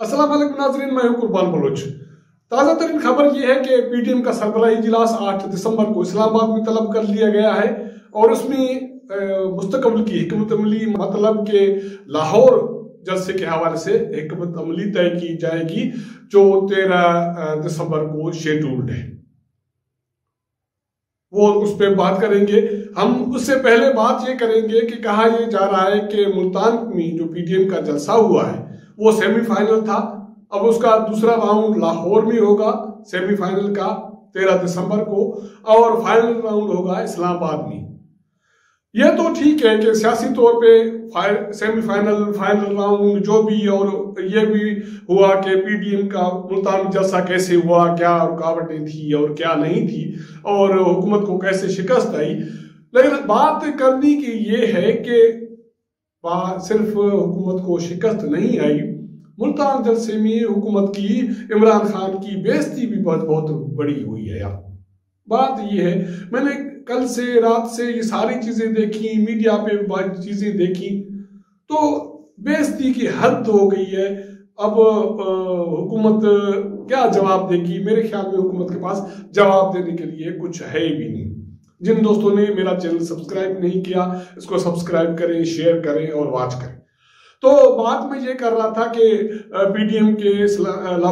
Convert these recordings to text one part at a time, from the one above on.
अस्सलाम वालेकुम नाज़रीन, मैं हूं कुर्बान बलोच। ताज़ा तरीन खबर यह है कि पीटीएम का सरबराही इजलास 8 दिसंबर को इस्लामाबाद में तलब कर लिया गया है और उसमें मुस्तकबिल की हिकमत अमली मतलब के लाहौर जलसे के हवाले से हिकमत अमली तय की जाएगी जो 13 दिसंबर को शेड्यूल्ड है। वो उस पर बात करेंगे। हम उससे पहले बात ये करेंगे कि कहा यह जा रहा है कि मुल्तान में जो पीटीएम का जलसा हुआ है वो सेमीफाइनल था। अब उसका दूसरा राउंड लाहौर में होगा सेमीफाइनल का 13 दिसंबर को, और फाइनल राउंड होगा इस्लामाबाद में। यह तो ठीक है कि सियासी तौर पे सेमीफाइनल फाइनल राउंड जो भी, और ये भी हुआ कि पीटीएम का मुल्तान जलसा कैसे हुआ, क्या रुकावटें थी और क्या नहीं थी, और हुकूमत को कैसे शिकस्त आई। लेकिन बात करने की ये है कि सिर्फ हुकूमत को शिकस्त नहीं आई, मुल्तान जलसे में हुकूमत की इमरान खान की बेइज्जती भी बहुत बड़ी हुई है। यार बात ये है, मैंने कल से रात से ये सारी चीजें देखी, मीडिया पे चीजें देखी, तो बेइज्जती की हद हो गई है। अब हुकूमत क्या जवाब देगी? मेरे ख्याल में हुकूमत के पास जवाब देने के लिए कुछ है भी नहीं। जिन दोस्तों ने मेरा चैनल सब्सक्राइब नहीं किया, इसको सब्सक्राइब करें, शेयर करें और वॉच करें। तो बात में ये कर रहा था कि पीटीएम के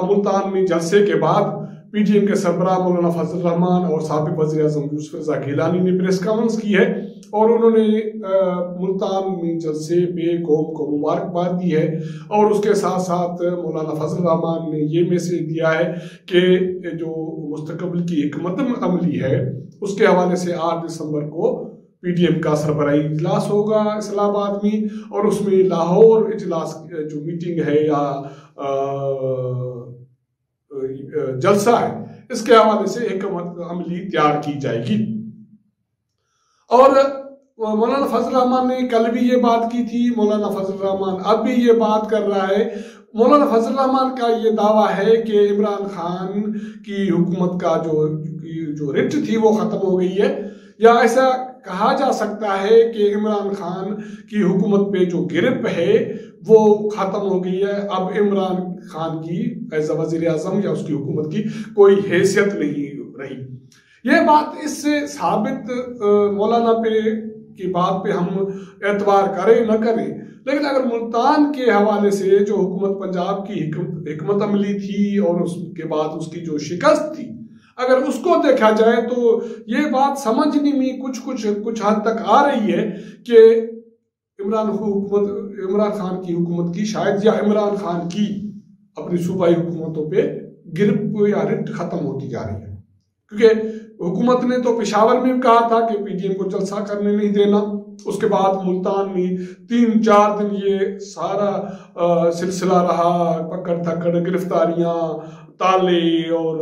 मुल्तान में जलसे के बाद पीटीएम के सरबराह मौलाना फजल रहमान और साबिक वज़ीर आज़म यूसुफ रज़ा गिलानी ने प्रेस कॉन्फ्रेंस की है और उन्होंने मुल्तान में जलसे पे कौम को मुबारकबाद दी है। और उसके साथ साथ मौलाना फजल रहमान ने ये मैसेज दिया है कि जो मुस्तकबिल की हिकमत अमली है उसके हवाले से 8 दिसंबर को पीटीएम का सरबराही इजलास होगा इस्लामाबाद में, और उसमें लाहौर इजलास जो मीटिंग है या जलसा है इसके हवाले से हिकमत अमली तैयार की जाएगी। और मौलाना फजल रहमान ने कल भी ये बात की थी, मौलाना फजल रहमान अब भी ये बात कर रहा है। मौलाना फजल रहमान का ये दावा है कि इमरान खान की हुकूमत का जो रिट थी वो खत्म हो गई है, या ऐसा कहा जा सकता है कि इमरान खान की हुकूमत पे जो गिरफ्त है वो खत्म हो गई है। अब इमरान खान की एज वजीर आजम या उसकी हुकूमत की कोई हैसियत नहीं रही। ये बात इससे साबित मौलाना पे की बात पे हम एतबार करें न करें, लेकिन अगर मुल्तान के हवाले से जो हुकूमत पंजाब की हिकमत अमली थी और उसके बाद उसकी जो शिकस्त थी, अगर उसको देखा जाए तो ये बात समझने में कुछ हद तक आ रही है कि इमरान खान की हुकूमत की शायद, या इमरान खान की अपनी सूबाई हुकूमतों पे गिरफ्त या रिट खत्म होती जा रही है। क्योंकि हुकूमत ने तो पेशावर में कहा था कि पीटीएम को जलसा करने नहीं देना, उसके बाद मुल्तान में 3-4 दिन ये सारा सिलसिला रहा, पकड़ धक्कड़, गिरफ्तारियां, ताले और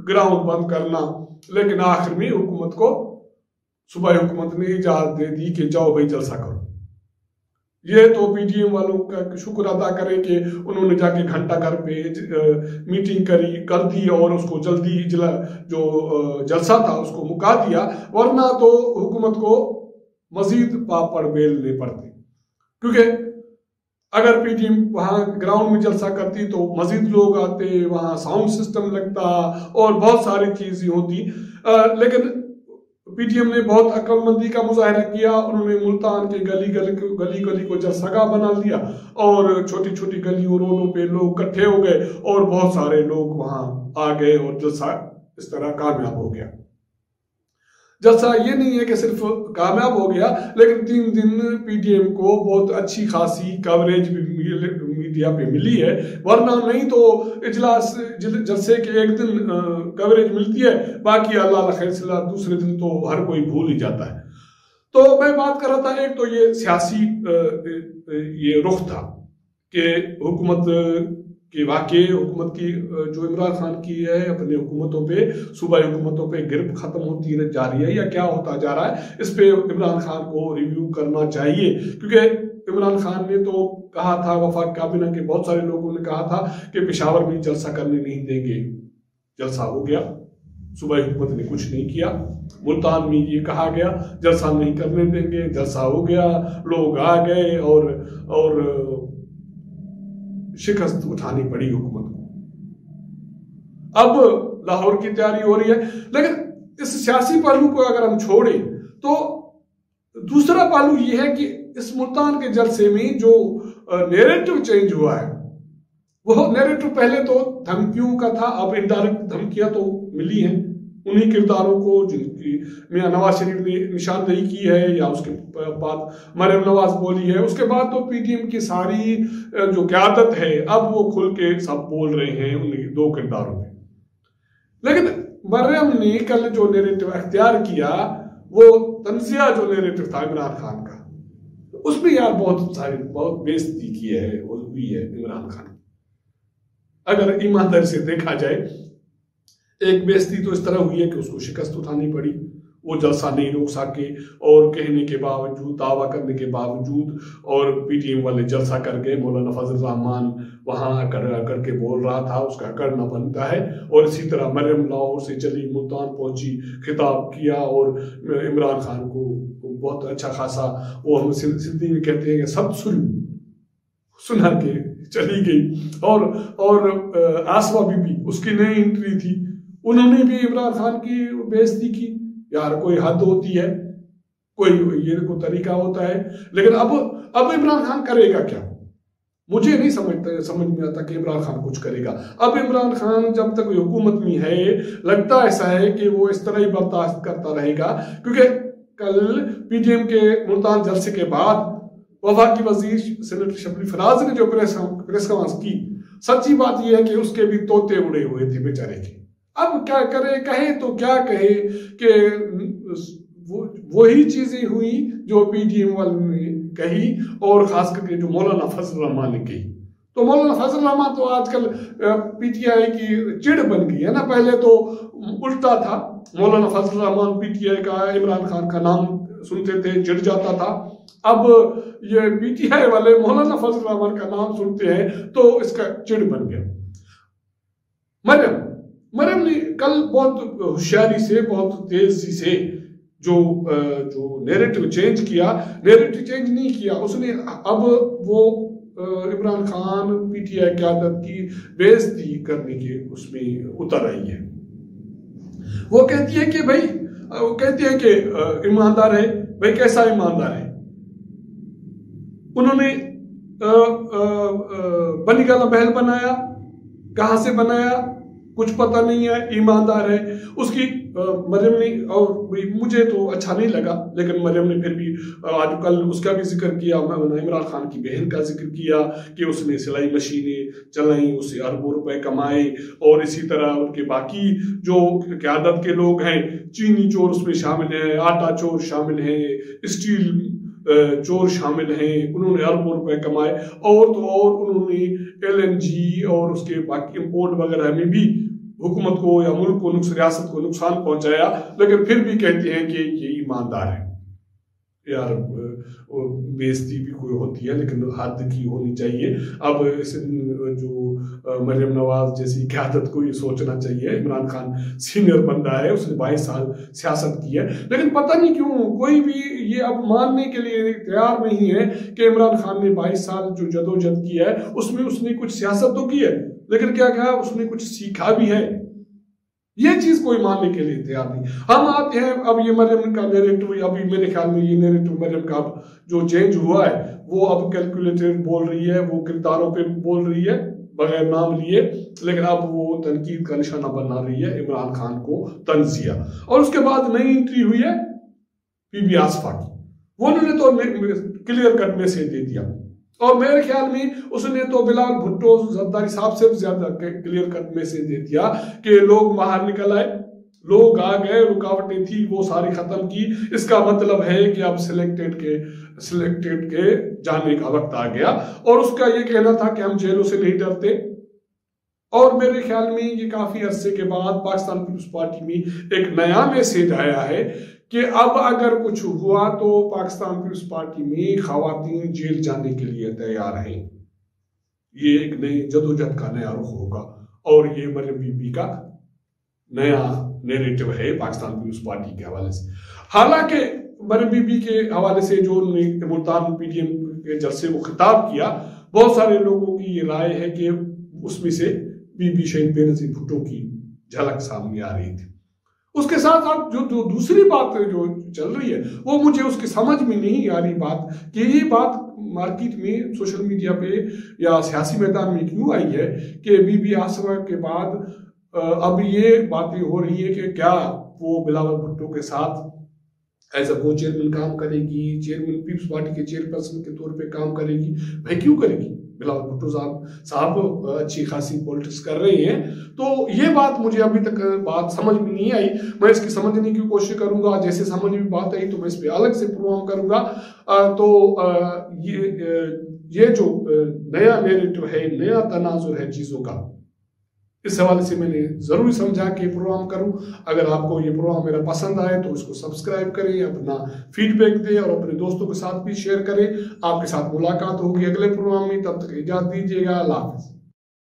ग्राउंड बंद करना, लेकिन आखिर में हुकूमत को सूबाई हुकूमत ने इजाजत दे दी कि जाओ भाई जलसा करो। ये तो पीटीएम वालों का शुक्र अदा करें कि उन्होंने जाके घंटा घर पे मीटिंग कर दी और उसको जल्दी जो जलसा था उसको मुका दिया, वरना तो हुकूमत को मजीद पापड़ बेलने पड़ते। क्योंकि अगर पीटीएम वहां ग्राउंड में जलसा करती तो मजीद लोग आते, वहां साउंड सिस्टम लगता और बहुत सारी चीजें होती। लेकिन पीटीएम ने बहुत अक्लमंदी का मुजाहरा किया। उन्होंने मुल्तान के गली को जलसागाह बना लिया और छोटी छोटी गलियों रोडों पे लोग इकट्ठे हो गए और बहुत सारे लोग वहां आ गए और जलसा इस तरह कामयाब हो गया। जलसा ये नहीं है कि सिर्फ कामयाब हो गया, लेकिन 3 दिन पीटीएम को बहुत अच्छी खासी कवरेज भी मीडिया पे मिली है, वरना नहीं तो इजलास जलसे के एक दिन कवरेज मिलती है, बाकी अल्लाह खैर सलाह दूसरे दिन तो हर कोई भूल ही जाता है। तो मैं बात कर रहा था, एक तो ये सियासी ये रुख था कि हुकूमत कि वाकई हुकूमत की जो इमरान खान की है अपने हुकूमतों पे, सूबाई हुकूमतों पे गिरफ्त खत्म होती जा रही है या क्या होता जा रहा है, इस पे इमरान खान को रिव्यू करना चाहिए। क्योंकि इमरान खान ने तो कहा था, वफाक काबीना के बहुत सारे लोगों ने कहा था कि पेशावर में जलसा करने नहीं देंगे, जलसा हो गया, सूबाई हुकूमत ने कुछ नहीं किया। मुल्तान में ये कहा गया जलसा नहीं करने देंगे, जलसा हो गया, लोग आ गए और शिकस्त उठानी पड़ी हुकूमत को। अब लाहौर की तैयारी हो रही है, लेकिन इस सियासी पहलू को अगर हम छोड़ें तो दूसरा पहलू यह है कि इस मुल्तान के जलसे में जो नैरेटिव चेंज हुआ है, वो नैरेटिव पहले तो धमकियों का था, अब इनडायरेक्ट धमकियां तो मिली हैं उन्हीं किरदारों को जिनकी मियां नवाज शरीफ ने निशानदेही की है या उसके बाद मरियम नवाज बोली है। उसके बाद तो पीटीएम की सारी जो क़यादत है अब वो खुल के सब बोल रहे हैं उन्हीं दो किरदारों में। लेकिन मरियम ने कल जो नैरेटिव अख्तियार किया, वो तंजिया जो नैरेटिव था इमरान खान का, उसमें यार बहुत बेइज्जती की है हुई है इमरान खान। अगर ईमानदारी से देखा जाए, एक बेइज्जती तो इस तरह हुई है कि उसको शिकस्त उठानी पड़ी, वो जलसा नहीं रोक सके और कहने के बावजूद, दावा करने के बावजूद, और पीटीएम वाले जलसा कर गए। मौलाना फजल रहमान वहां करके बोल रहा था, उसका करना बनता है। और इसी तरह मरियम लाहौर से चली, मुल्तान पहुंची, खिताब किया और इमरान खान को बहुत अच्छा खासा, वो हम सिंधी में कहते हैं कि सब सुना के चली गई। और आसमा बीबी उसकी नई एंट्री थी, उन्होंने भी इमरान खान की बेइज्जती की। यार कोई हद होती है, कोई ये कोई तरीका होता है। लेकिन अब इमरान खान करेगा क्या, मुझे नहीं समझ में आता कि इमरान खान कुछ करेगा। अब इमरान खान जब तक हुकूमत में है, लगता ऐसा है कि वो इस तरह ही बर्दाश्त करता रहेगा, क्योंकि कल पीटीएम के मुल्तान जलसे के बाद वफाकी वजीर सेनेटर शबरी फराज ने जो प्रेस कॉन्फ्रेंस की, सच्ची बात यह है कि उसके भी तोते उड़े हुए थे बेचारे के। अब क्या करे, कहे तो क्या कहे कि वही चीजें हुई जो पीटीएम वाले ने कही, और खास करके जो मौलाना फजल रहमान ने कही। तो मौलाना फजल रहमान तो आजकल पीटीआई की चिड़ बन गई है ना। पहले तो उल्टा था, मौलाना फजल रहमान पीटीआई का, इमरान खान का नाम सुनते थे चिढ़ जाता था। अब ये पीटीआई वाले मौलाना फजल रहमान का नाम सुनते हैं तो इसका चिढ़ बन गया। मरियम ने कल बहुत होशियारी से, बहुत तेजी से जो नैरेटिव चेंज किया, नैरेटिव चेंज नहीं किया उसने। अब वो इमरान खान पीटीआई क़यादत की बेइज्जती करने के उसमें उतर आई है। वो कहती है कि भाई, वो कहती है कि ईमानदार है। भाई कैसा ईमानदार है? उन्होंने बनी गाला महल बनाया, कहां से बनाया कुछ पता नहीं है, ईमानदार है। उसकी मरियम ने, और मुझे तो अच्छा नहीं लगा, लेकिन मरियम ने फिर भी आज कल उसका भी जिक्र किया, इमरान खान की बहन का जिक्र किया कि उसने सिलाई मशीनें चलाई, उससे अरबों रुपए कमाए। और इसी तरह उनके बाकी जो क़यादत के लोग हैं, चीनी चोर उसमें शामिल हैं, आटा चोर शामिल हैं, स्टील चोर शामिल हैं, उन्होंने अरबों रुपए कमाए। और तो और उन्होंने एलएनजी और उसके बाकी इंपोर्ट वगैरह में भी हुकूमत को या मुल्क को, रियासत को नुकसान पहुंचाया। लेकिन फिर भी कहते हैं कि ये ईमानदार है। यार बेइज्जती भी कोई होती है, लेकिन हद की होनी चाहिए। अब जो मरियम नवाज जैसी क़यादत को ये सोचना चाहिए, इमरान खान सीनियर बंदा है, उसने 22 साल सियासत की है, लेकिन पता नहीं क्यों कोई भी ये अब मानने के लिए तैयार नहीं है कि इमरान खान ने 22 साल जो जदोजहद की है उसमें उसने कुछ सियासत तो की है, लेकिन क्या कहा, उसने कुछ सीखा भी है। ये चीज कोई मानने के लिए तैयार नहीं। हम आते हैं अब ये मरियम का नैरेटिव, अभी मेरे ख्याल में ये नैरेटिव मरियम का जो चेंज हुआ है, वो अब कैलकुलेटेड बोल रही है, वो किरदारों पे बोल रही है बगैर नाम लिए, लेकिन अब वो तनकीद का निशाना बना रही है इमरान खान को, तंजिया। और उसके बाद नई एंट्री हुई है पीबी आसफा की, वो उन्होंने तो क्लियर कट मैसेज दे दिया। और मेरे ख्याल में उसने तो बिलाल भुट्टो जरदारी साहब से भी ज्यादा क्लियर कट मैसेज दे दिया कि लोग बाहर निकल आए, लोग आ गए, रुकावटें थी वो सारी खत्म की। इसका मतलब है कि अब सिलेक्टेड के जाने का वक्त आ गया। और उसका ये कहना था कि हम जेलों से नहीं डरते। और मेरे ख्याल में ये काफी अरसे के बाद पाकिस्तान पीपुल्स पार्टी में एक नया मैसेज आया है कि अब अगर कुछ हुआ तो पाकिस्तान पीपुल्स पार्टी में खवातीन जेल जाने के लिए तैयार हैं। ये एक नई जदोजहद का नया रुख होगा और ये मरियम बीबी का नया नैरेटिव है पाकिस्तान पीपुल्स पार्टी के हवाले से। हालांकि मरियम बीबी के हवाले से जो मुल्तान पीटीएम के जलसे को खिताब किया बहुत सारे लोगों की ये राय है कि उसमें से बीबी शहीद बेनजीर भुट्टो की झलक सामने आ रही थी। उसके साथ साथ जो दूसरी बात जो चल रही है वो मुझे उसकी समझ में नहीं आ रही बात कि ये बात मार्केट में सोशल मीडिया पे या सियासी मैदान में क्यों आई है कि बीबी आसमा के बाद अब ये बातें हो रही है कि क्या वो बिलावल भुट्टो के साथ एज अ को चेयरमैन काम करेगी, चेयरमैन पीपल्स पार्टी के चेयरपर्सन के तौर पे काम करेगी। भाई क्यों करेगी? बिलावल भुट्टो साहब अच्छी खासी पॉलिटिक्स कर रहे हैं। तो ये बात मुझे अभी तक बात समझ में नहीं आई। मैं इसकी समझने की कोशिश करूंगा, जैसे समझ में बात आई तो मैं इस पे अलग से प्रोग्राम करूंगा। ये जो नया नैरेटिव है, नया तनाजुर है चीजों का, इस हवाले से मैंने जरूर समझा कि प्रोग्राम करूं। अगर आपको ये प्रोग्राम मेरा पसंद आए तो इसको सब्सक्राइब करें, अपना फीडबैक दें और अपने दोस्तों के साथ भी शेयर करें। आपके साथ मुलाकात होगी अगले प्रोग्राम में, तब तक इजाजत दीजिएगा। अल्लाह हाफिज।